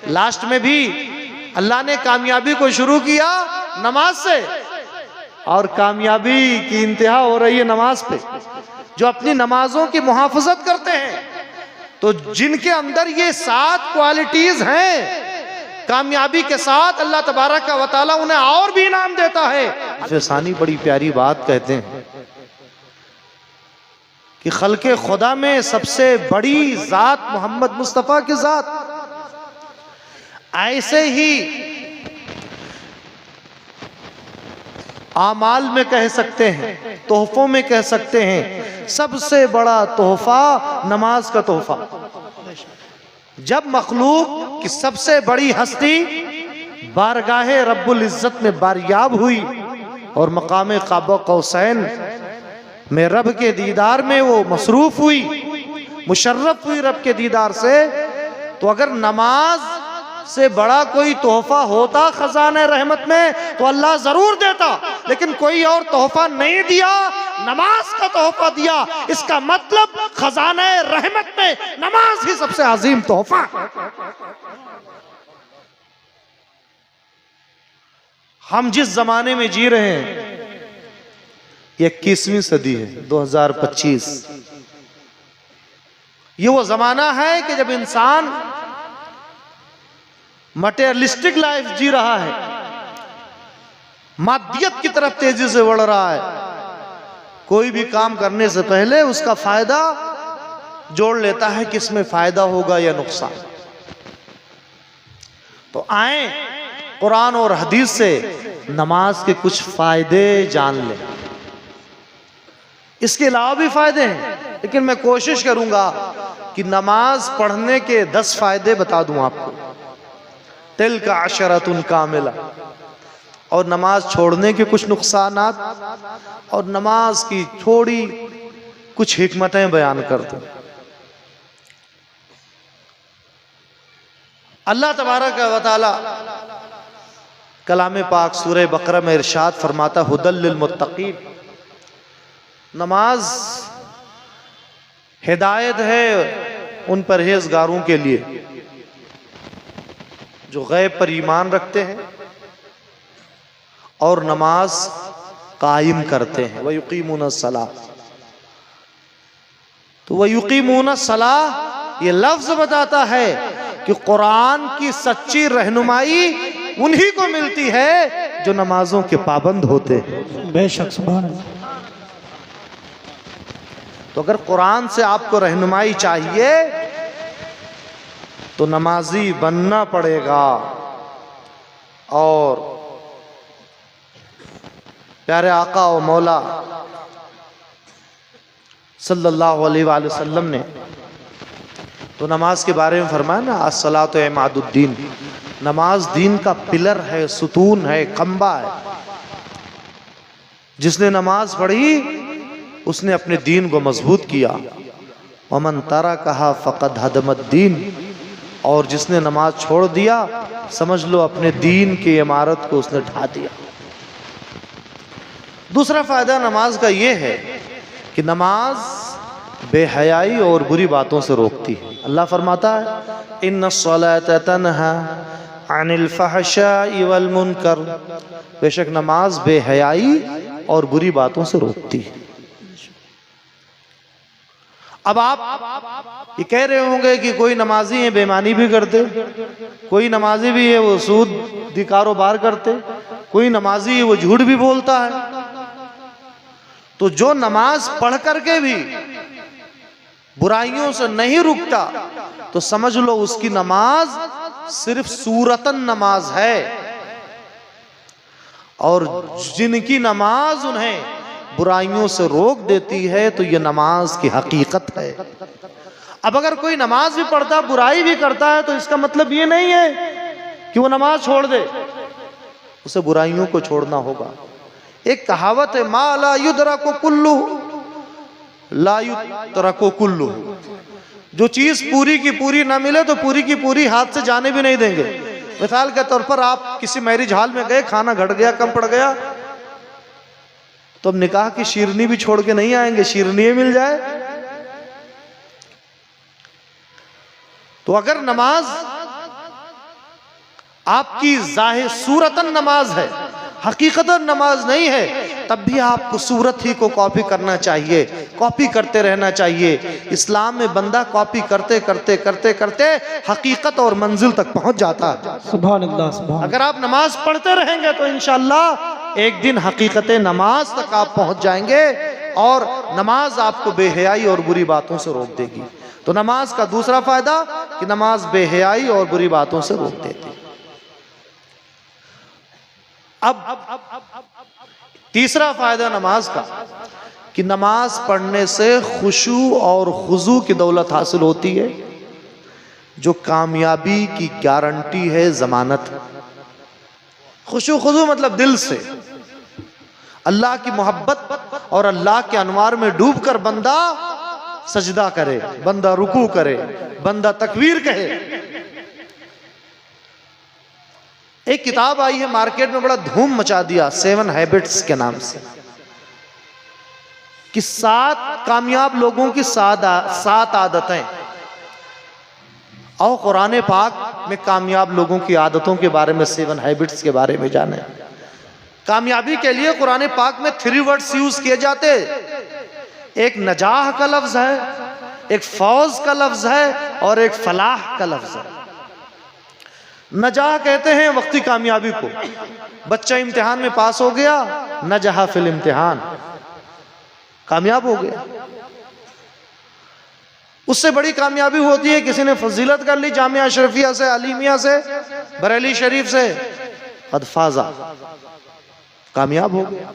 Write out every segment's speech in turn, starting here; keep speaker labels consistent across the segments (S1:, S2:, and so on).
S1: Last में भी अल्लाह ने कामयाबी को शुरू किया नमाज से, और कामयाबी की इंतहा हो रही है नमाज पे। जो अपनी नमाजों की मुहाफजत करते हैं, तो जिनके अंदर ये 7 क्वालिटीज हैं, कामयाबी के साथ अल्लाह तबारक व तआला उन्हें और भी इनाम देता है। सानी बड़ी प्यारी बात कहते हैं कि खल्के खुदा में सबसे बड़ी जात मोहम्मद मुस्तफ़ा की जात। ऐसे ही आमाल में कह सकते हैं, तोहफों में कह सकते हैं, सबसे बड़ा तोहफा नमाज का तोहफा। जब मखलूक की सबसे बड़ी हस्ती बारगाहे रब्बुल इज्जत में बारियाब हुई और मकाम क़ाब कौसैन में रब के दीदार में वो मसरूफ हुई, मुशर्रफ हुई रब के दीदार से, तो अगर नमाज से बड़ा कोई तोहफा होता खजाने रहमत में तो अल्लाह जरूर देता, लेकिन कोई और तोहफा नहीं दिया, नमाज का तोहफा दिया। इसका मतलब खजाने रहमत में नमाज ही सबसे अजीम तोहफा। हम जिस जमाने में जी रहे हैं, ये 21वीं सदी है, 2025। ये वो जमाना है कि जब इंसान मटेरियलिस्टिक लाइफ जी रहा है, मादियत की तरफ तेजी से बढ़ रहा है। कोई भी काम करने से पहले उसका फायदा जोड़ लेता है कि इसमें फायदा होगा या नुकसान। तो आए कुरान और हदीस से नमाज के कुछ फायदे जान लें। इसके अलावा भी फायदे हैं, लेकिन मैं कोशिश करूंगा कि नमाज पढ़ने के 10 फायदे बता दूं आपको। तिल का अशरतुन कामिला। और नमाज छोड़ने के कुछ नुकसानात और नमाज की थोड़ी कुछ हिकमतें बयान कर दूं। अल्लाह तबारक व तआला कलाम पाक सूरह बकरा में इरशाद फरमाता, हुदल लिल मुत्तकीन। नमाज हिदायत है उन परहेजगारों के लिए जो गैब पर ईमान रखते हैं और नमाज कायम करते हैं। वयुकीमून सलाह। तो वयुकीमून सलाह ये लफ्ज बताता है कि कुरान की सच्ची रहनुमाई उन्हीं को मिलती है जो नमाजों के पाबंद होते हैं।
S2: बेशक सुभान अल्लाह।
S1: तो अगर कुरान से आपको रहनुमाई चाहिए तो नमाजी बनना पड़ेगा। और प्यारे आका और मौला सल्लल्लाहु अलैहि वसल्लम ने तो नमाज के बारे में फरमाया ना, अस्सलातु इमादुद्दीन। नमाज दीन का पिलर है, सुतून है, खंबा है। जिसने नमाज पढ़ी उसने अपने दीन को मजबूत किया। वमन तरकहा फक़द हदमद्दीन। और जिसने नमाज छोड़ दिया समझ लो अपने दीन की इमारत को उसने ढा दिया। दूसरा फायदा नमाज का यह है कि नमाज बेहयाई और बुरी बातों से रोकती है। अल्लाह फरमाता है, इन्नस्सलाता तन्हा अनिल फहशाई वल मुनकर। बेशक नमाज बेहयाई और बुरी बातों से रोकती है। अब आप ये कह रहे होंगे कि कोई नमाजी है बेईमानी भी करते, कोई नमाजी भी है वो सूद दी कारोबार करते, कोई नमाजी है वो झूठ भी बोलता है। तो जो नमाज पढ़ करके भी बुराइयों से नहीं रुकता तो समझ लो उसकी नमाज सिर्फ सूरतन नमाज है। और जिनकी नमाज उन्हें बुराइयों से रोक देती है तो ये नमाज की हकीकत है। अब अगर कोई नमाज भी पढ़ता बुराई भी करता है तो इसका मतलब ये नहीं है कि वो नमाज छोड़ दे, उसे बुराइयों को छोड़ना होगा। एक कहावत है, मा ला युद्रकु कुल्लु ला युतरकु कुल्लु। जो चीज पूरी की पूरी ना मिले तो पूरी की पूरी हाथ से जाने भी नहीं देंगे। मिसाल के तौर पर आप किसी मैरिज हॉल में गए, खाना घट गया, कम पड़ गया, तो अब निकाह की शीरनी भी छोड़ के नहीं आएंगे, शीरनी मिल जाए। तो अगर नमाज आपकी जाहिर सूरतन नमाज है, हकीकतन नमाज नहीं है, तब भी आपको सूरत ही को कॉपी करना चाहिए, कॉपी करते रहना चाहिए। इस्लाम में बंदा कॉपी करते करते करते करते हकीकत और मंजिल तक पहुंच जाता है।
S2: सुभान अल्लाह, सुभान।
S1: अगर आप नमाज पढ़ते रहेंगे तो इंशाअल्लाह एक दिन हकीकत नमाज तक आप पहुंच जाएंगे और नमाज आपको बेहयाई और बुरी बातों से रोक देगी। तो नमाज का दूसरा फायदा कि नमाज बेहयाई और बुरी बातों से रोक देती। अब तीसरा फायदा नमाज का कि नमाज पढ़ने से खुशू और खुजू की दौलत हासिल होती है, जो कामयाबी की गारंटी है, जमानत। खुशू खुजू मतलब दिल से अल्लाह की मोहब्बत और अल्लाह के अनवार में डूबकर बंदा सजदा करे, बंदा रुकू करे, बंदा तकबीर कहे। एक किताब आई है मार्केट में, बड़ा धूम मचा दिया, 7 हैबिट्स के नाम से, कि 7 कामयाब लोगों की 7 आदतें। और कुरान पाक में कामयाब लोगों की आदतों के बारे में, 7 हैबिट्स के बारे में जाने। कामयाबी के लिए कुरान पाक में 3 वर्ड्स यूज किए जाते। एक नजाह का लफ्ज है, एक फौज का लफ्ज है और एक फलाह का लफ्ज है। नजाह कहते हैं वक्ती कामयाबी को। बच्चा इम्तिहान में पास हो गया, नजहा फिल इम्तिहान, कामयाब हो गया। उससे बड़ी कामयाबी होती है किसी ने फजीलत कर ली जामिया अशरफिया से, अलीमिया से, बरेली शरीफ से, कद फाजा, कामयाब हो गया।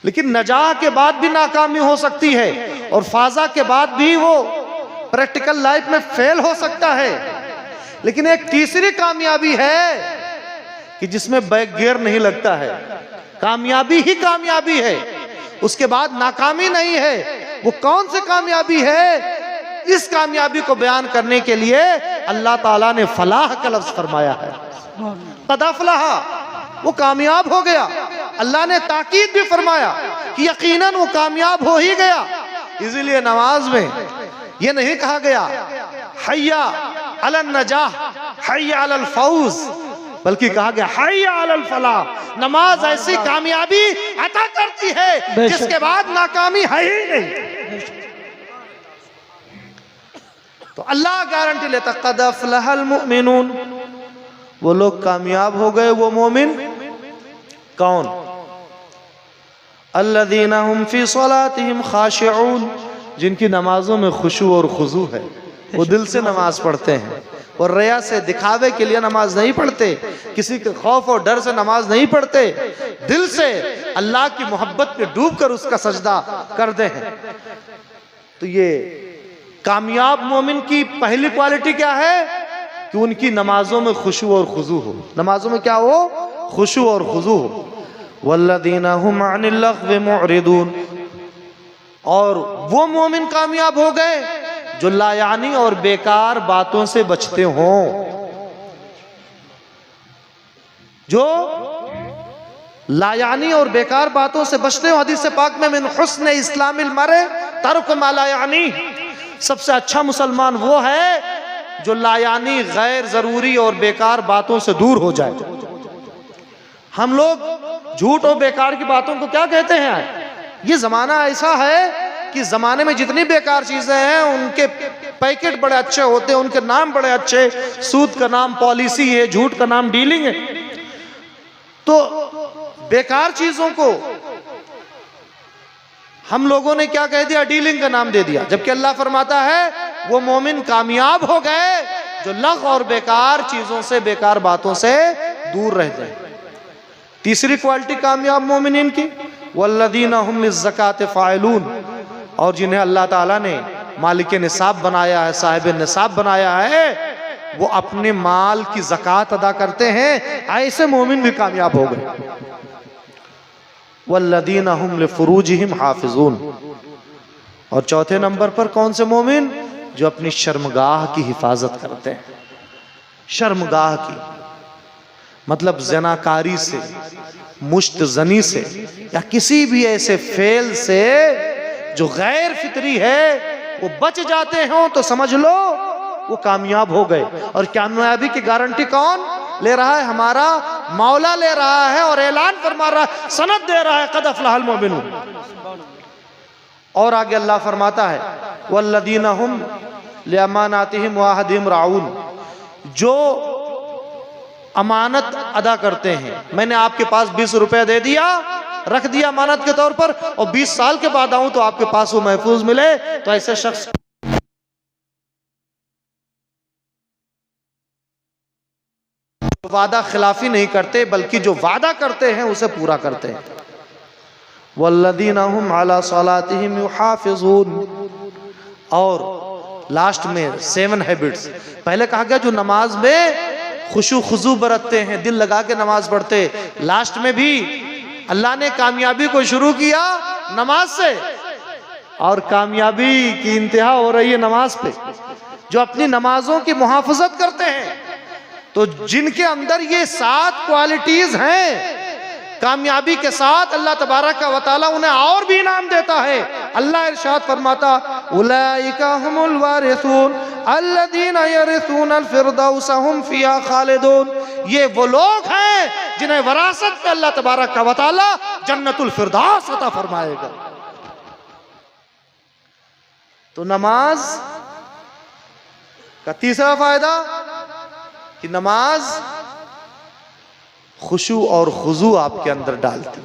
S1: लेकिन नजाह के बाद भी नाकामी हो सकती है और फाजा के बाद भी वो प्रैक्टिकल लाइफ में फेल हो सकता है। लेकिन एक तीसरी कामयाबी है कि जिसमें बैक गियर नहीं लगता है, कामयाबी ही कामयाबी है, उसके बाद नाकामी नहीं है। वो कौन सी कामयाबी है? इस कामयाबी को बयान करने के लिए अल्लाह ताला ने फलाह का लफ्ज फरमाया है। कद अफलहा, वो कामयाब हो गया। अल्लाह ने ताकीद भी फरमाया कि यकीनन वो कामयाब हो ही गया। इसीलिए नमाज में ये नहीं कहा गया हय्या अलन नजाह, हय्या अलल फौज, बल्कि कहा गया हय्या अलल फलाह। नमाज ऐसी कामयाबी अता करती है जिसके बाद नाकामी है ही नहीं। तो अल्लाह गारंटी लेता, क़द अफ़लहल मुमिनून, वो लोग कामयाब हो गए। वो मोमिन कौन? अल्लज़ीना हुम फ़ी सलातिहिम ख़ाशिऊन, जिनकी नमाजों में खुशू और खुजू है। वो दिल से नमाज पढ़ते हैं और रिया से, दिखावे के लिए नमाज नहीं पढ़ते, किसी के खौफ और डर से नमाज नहीं पढ़ते, दिल से अल्लाह की मोहब्बत में डूबकर उसका सजदा करते हैं। तो ये कामयाब मोमिन की पहली क्वालिटी क्या है कि उनकी नमाजों में खुशू और खुजू हो। नमाजों में क्या हो? खुशू और खुजू हो। वल्लज़ीना हुम अनिल लग़्वी मुअरिदून, और वो मोमिन कामयाब हो गए जो लायानी और बेकार बातों से बचते हों। जो लायानी और बेकार बातों से बचते हो। हदीस पाक में मिन हुस्न इस्लामिल मर्इ तर्क मा ला यानी, सबसे अच्छा मुसलमान वो है जो लायानी, गैर जरूरी और बेकार बातों से दूर हो जाए। हम लोग झूठ और बेकार की बातों को क्या कहते हैं? ये जमाना ऐसा है कि जमाने में जितनी बेकार चीजें हैं उनके पैकेट बड़े अच्छे होते हैं, उनके नाम बड़े अच्छे। सूद का नाम पॉलिसी है, झूठ का नाम डीलिंग है। तो बेकार चीजों को हम लोगों ने क्या कह दिया? डीलिंग का नाम दे दिया। जबकि अल्लाह फरमाता है वो मोमिन कामयाब हो गए जो लग़्व और बेकार चीजों से, बेकार बातों से दूर रहते हैं। तीसरी क्वालिटी कामयाब मोमिनीन की, वल्लज़ीना हुम लिज़्ज़काति फ़ाइलून, और जिन्हें अल्लाह ताला ने मालिक निसाब बनाया है, साहिब निसाब बनाया है, वो अपने माल की ज़कात अदा करते हैं। ऐसे मोमिन भी कामयाब हो गए। वल्लज़ीना हुम लिफ़ुरूजिहिम हाफ़िज़ून, और चौथे नंबर पर कौन से मोमिन? जो अपनी शर्मगाह की हिफाजत करते हैं। शर्मगाह की मतलब ज़नाकारी से, मुश्तजनी से, या किसी भी ऐसे फेल से जो गैर फितरी है, वो बच जाते हो तो समझ लो वो कामयाब हो गए। और कामयाबी की गारंटी कौन? ले रहा है? हमारा मौला ले रहा है और ऐलान फरमा रहा है, सनद दे रहा है, क़द अफ़लहल मुमिनून। और आगे अल्लाह फरमाता है, वल्लदीना हुम लिअमानातिहिम व अहदिहिम राऊन, जो अमानत अदा करते हैं। मैंने आपके पास 20 रुपए दे दिया, रख दिया अमानत के तौर पर, और 20 साल के बाद आऊं तो आपके पास वो महफूज मिले, तो ऐसे शख्स वादा खिलाफी नहीं करते, बल्कि जो वादा करते हैं उसे पूरा करते हैं। वल्लदीना हुम अला सलातिहिम युहाफिज़ून, और लास्ट में 7 हैबिट्स। पहले कहा गया जो नमाज में खुशू खुजू बरतते हैं, दिल लगा के नमाज पढ़ते। लास्ट में भी अल्लाह ने कामयाबी को शुरू किया नमाज से, और कामयाबी की इंतहा हो रही है नमाज पे। जो अपनी नमाजों की मुहाफजत करते हैं, तो जिनके अंदर ये 7 क्वालिटीज हैं, कामयाबी के साथ अल्लाह तबारक व तआला उन्हें और भी इनाम देता है। अल्लाह इरशाद फरमाता, उलाइका हुमुल वारिसून अल्लज़ीना यरिसूनल फ़िरदौस हुम फ़ीहा खालिदून। ये वो लोग हैं जिन्हें वरासत में अल्लाह तबारक व तआला जन्नतुल फ़िरदौस अता फरमाएगा। तो नमाज का तीसरा फायदा कि नमाज खुशू और खुजू आपके अंदर डालती।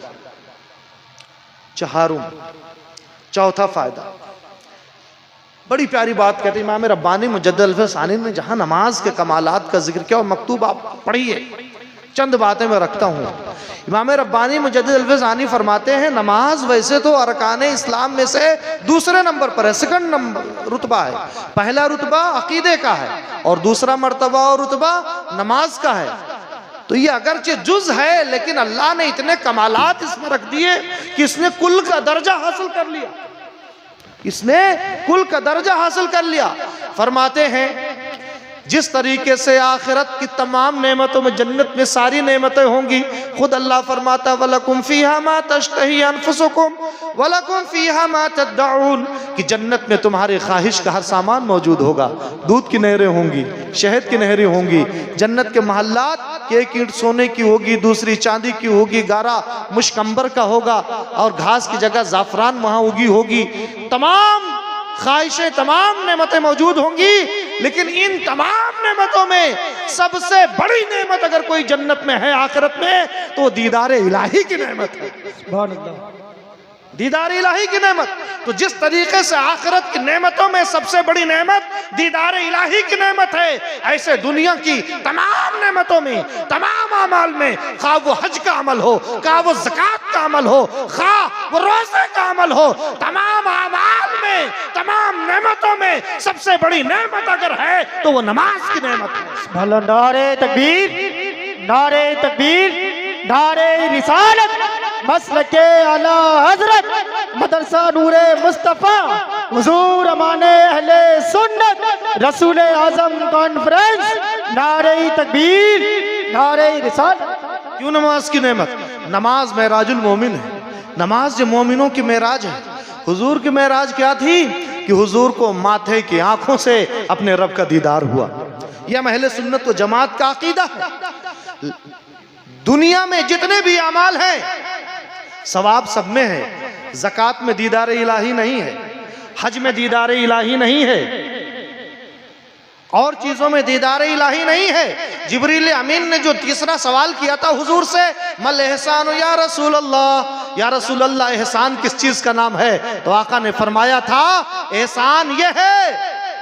S1: चौथा फायदा, बड़ी प्यारी बात कहते हैं इमाम रब्बानी मुजद्दिद अल्फ़सानी ने, जहां नमाज के कमालात का जिक्र किया और मकतूब आप पढ़िए, चंद बातें मैं रखता हूँ। इमाम रब्बानी मुजद्दिद अल्फ़सानी फरमाते हैं, नमाज वैसे तो अरकाने इस्लाम में से दूसरे नंबर पर है, सेकंड नंबर रुतबा है। पहला रुतबा अकीदे का है और दूसरा मर्तबा और रुतबा नमाज का है। तो ये अगरचे जुज है, लेकिन अल्लाह ने इतने कमालात इसमें रख दिए कि इसने कुल का दर्जा हासिल कर लिया, इसने कुल का दर्जा हासिल कर लिया। फरमाते हैं, जिस तरीके से आखिरत की तमाम नेमतों में, जन्नत में सारी नेमतें होंगी, खुद अल्लाह फरमाता वलकुम फीहा मा तश्तही अनफुसुकुम वलकुम फीहा मा तदउन, कि जन्नत में तुम्हारी ख्वाहिश का हर सामान मौजूद होगा। दूध की नहरें होंगी, शहद की नहरें होंगी, जन्नत के महल्लात की एक ईंट सोने की होगी, दूसरी चांदी की होगी, गारा मुश्कंबर का होगा, और घास की जगह जाफरान वहां उगी होगी। तमाम ख्वाहिशें, तमाम नेमतें मौजूद होंगी, लेकिन इन तमाम नेमतों में सबसे बड़ी नेमत अगर कोई जन्नत में है आखिरत में, तो दीदार इलाही की नेमत है। सुभान अल्लाह, दीदार इलाही की नेमत। तो जिस तरीके से आखिरत की नेमतों में सबसे बड़ी नेमत दीदार इलाही की नेमत है, ऐसे दुनिया की तमाम नेमतों में, तमाम अमाल में, खा वो हज का अमल हो, खा वो ज़कात का अमल हो, खा वो रोज़े का अमल हो, तमाम अमाल में, तमाम नेमतों में सबसे बड़ी नेमत अगर है तो वो नमाज की नेमत है।
S2: नारे तकबीर, नारे तकबीर, नारे रिसालत, मसलके आला हजरत, मदरसा नूरे मुस्तफ़ा, हुजूर अमाने अहले सुन्नत, रसूल आज़म कॉन्फ्रेंस, नारे तकबीर, नारे रिसालत।
S1: क्यों नमाज की नेमत? नमाज मेराजुल मोमिन है, नमाज जो मोमिनों की मेराज है। हुजूर की मेराज क्या थी कि हुजूर को माथे की आंखों से अपने रब का दीदार हुआ। यह अहले सुन्नत व जमात का अकीदा है। दुनिया में जितने भी अमाल हैं सवाब सब में है, ज़कात में दीदार इलाही नहीं है, हज में दीदार इलाही नहीं है, और चीजों में दीदार इलाही नहीं है। जिब्रील अमीन ने जो तीसरा सवाल किया था हुजूर से, मल एहसान या रसूल अल्लाह, या रसूल अल्लाह एहसान किस चीज का नाम है? तो आका ने फरमाया था, एहसान यह है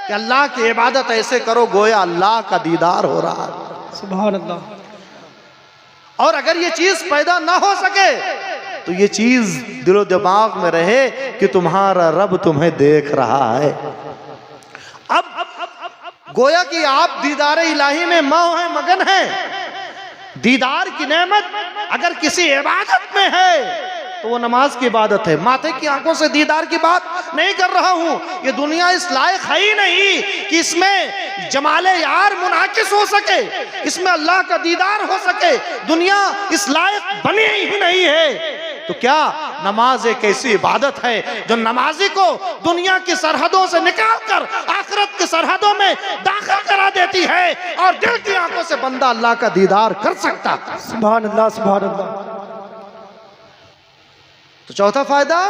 S1: कि अल्लाह की इबादत ऐसे करो गोया अल्लाह का दीदार हो रहा है।
S2: सुभान अल्लाह।
S1: और अगर ये चीज पैदा ना हो सके तो ये चीज दिलो दिमाग में रहे कि तुम्हारा रब तुम्हें देख रहा है। अब गोया कि आप दीदार इलाही में मौह है, मगन है। दीदार की नेमत अगर किसी इबादत में है तो वो नमाज की इबादत है। माथे की आंखों से दीदार की बात नहीं कर रहा हूं, ये दुनिया इस लायक है ही नहीं कि इसमें जमाले यार मुनाकिस हो सके, इसमें अल्लाह का दीदार हो सके। दुनिया इस लायक बनी ही नहीं है। तो तो क्या नमाज एक ऐसी इबादत है जो नमाजी को दुनिया की सरहदों से निकालकर आखिरत की सरहदों में दाखिल करा देती है और दिल की आंखों से बंदा अल्लाह का दीदार कर सकता।
S2: सुभान अल्लाह, सुभान अल्लाह।
S1: तो चौथा फायदा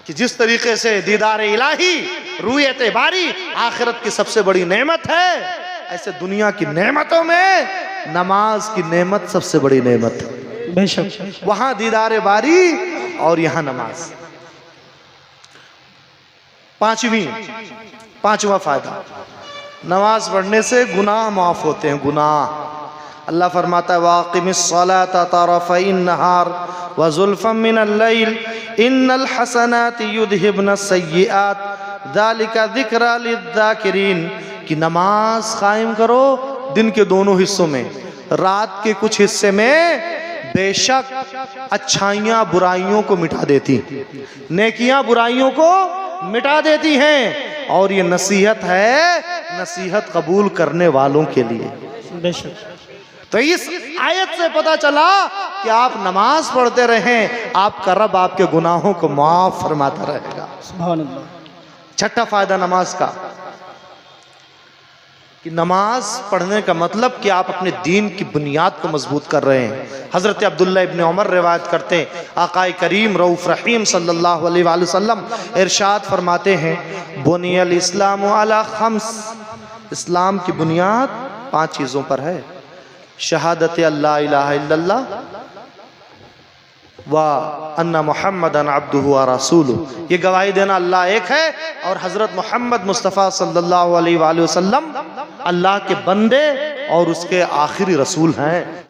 S1: कि जिस तरीके से दीदार इलाही, रूयत बारी आखिरत की सबसे बड़ी नेमत है, ऐसे दुनिया की नेमतों में नमाज की नेमत सबसे बड़ी नेमत है।
S2: बेशक।
S1: वहां दीदार बारी और यहां नमाज। पांचवा फायदा, नमाज पढ़ने से गुनाह माफ होते हैं। गुनाह अल्लाह फरमाता है वाक़िमिस्सलाता तरफ़इन नहार व ज़ुल्फ़म मिनल लैल इन्नल हसनाति युज़हिबुन्नस्सय्यिआत ज़ालिका ज़िक्रा लिज़्ज़ाकिरीन, कि नमाज कायम करो दिन के दोनों हिस्सों में, रात के कुछ हिस्से में बेशक अच्छाइयाँ बुराइयों को मिटा देती, नेकियां बुराइयों को मिटा देती हैं, और ये नसीहत है, नसीहत कबूल करने वालों के लिए।
S2: बेशक।
S1: तो इस आयत से पता चला कि आप नमाज पढ़ते रहें, आपका रब आपके गुनाहों को माफ फरमाता रहेगा।
S2: सुभान अल्लाह।
S1: छठा फायदा नमाज का, कि नमाज पढ़ने का मतलब कि आप अपने दीन की बुनियाद को मजबूत कर रहे हैं। हज़रत अब्दुल्ला इब्न उमर रिवायत करते हैं, आकाए करीम रऊफ़ रहीम सल्लल्लाहु अलैहि वसल्लम इरशाद फरमाते हैं, बुनियल इस्लामु अला खम्स, इस्लाम की बुनियाद 5 चीज़ों पर है। शहादत अल्ला इलाहा इल्लल्लाह व अन्ना मुहम्मदन अब्दुहु व रसूलुहु, ये गवाही देना अल्लाह एक है और हज़रत मोहम्मद मुस्तफ़ा सल्लल्लाहु अलैहि वसल्लम अल्लाह के बंदे और उसके आखिरी रसूल हैं।